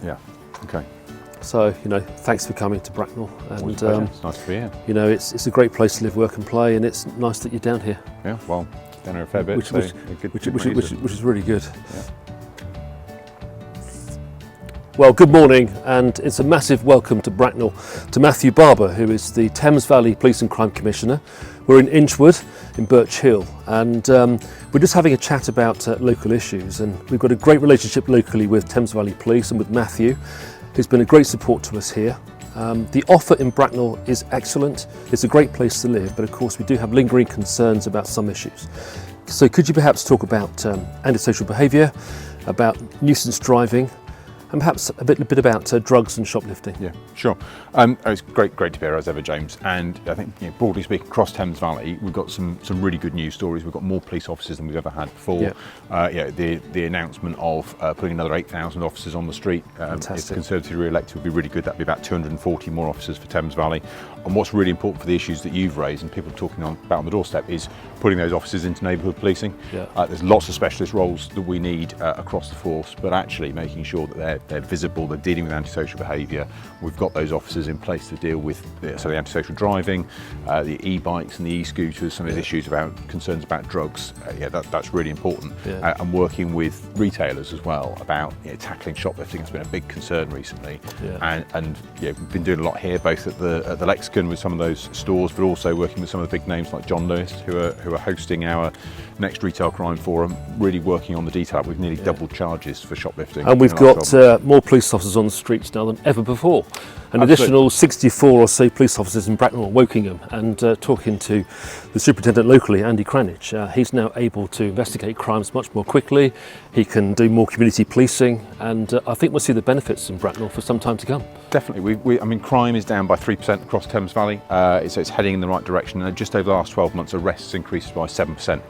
Yeah. Okay. So, thanks for coming to Bracknell. And It's nice to be here. It's a great place to live, work and play, and it's nice that you're down here. Yeah, well, down here a fair bit, Which is really good. Yeah. Well, good morning, and it's a massive welcome to Bracknell to Matthew Barber, who is the Thames Valley Police and Crime Commissioner. We're in Inchwood, in Birch Hill, and we're just having a chat about local issues, and we've got a great relationship locally with Thames Valley Police and with Matthew, who's been a great support to us here. The offer in Bracknell is excellent. It's a great place to live, but of course we do have lingering concerns about some issues. So could you perhaps talk about antisocial behaviour, about nuisance driving, and perhaps a bit about drugs and shoplifting? Yeah, sure. It's great to be here as ever, James. And I think, broadly speaking, across Thames Valley, we've got some really good news stories. We've got more police officers than we've ever had before. Yeah. The announcement of putting another 8,000 officers on the street, if the Conservatives are re-elected, would be really good. That'd be about 240 more officers for Thames Valley. And what's really important for the issues that you've raised and people are talking about on the doorstep is putting those officers into neighbourhood policing. Yeah. There's lots of specialist roles that we need across the force, but actually making sure that they're visible, they're dealing with antisocial behaviour. We've got those officers in place to deal with the antisocial driving, the e-bikes and the e-scooters, some of those issues about concerns about drugs. That's really important. Yeah. And working with retailers as well about tackling shoplifting has been a big concern recently. Yeah. And we've been doing a lot here, both at the Lexicon with some of those stores, but also working with some of the big names like John Lewis, who are hosting our next retail crime forum, really working on the detail. We've nearly doubled charges for shoplifting. And we've got more police officers on the streets now than ever before. An Absolutely. Additional 64 or so police officers in Bracknell and Wokingham, and talking to the superintendent locally, Andy Cranich, he's now able to investigate crimes much more quickly. He can do more community policing, and I think we'll see the benefits in Bracknell for some time to come. Definitely. I mean, crime is down by 3% across Thames Valley, so it's heading in the right direction. And just over the last 12 months, arrests increased by 7%.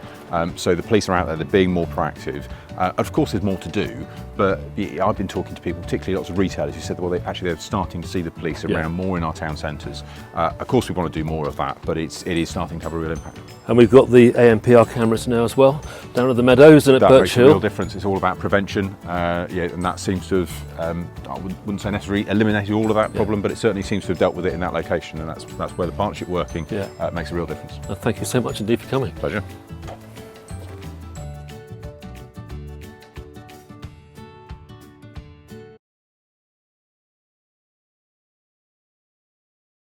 So the police are out there, they're being more proactive. Of course, there's more to do, but I've been talking to people, particularly lots of retailers, who said that, well, they're starting to see the police around more in our town centres. Of course, we want to do more of that, but it is starting to have a real impact. And we've got the AMPR cameras now as well, down at the Meadows and at That Birch makes a Hill. real difference. It's all about prevention, and that seems to have, I wouldn't say necessarily eliminated all of that problem, but it certainly seems to have dealt with it in that location, and that's where the partnership working makes a real difference. Thank you so much indeed for coming. Pleasure.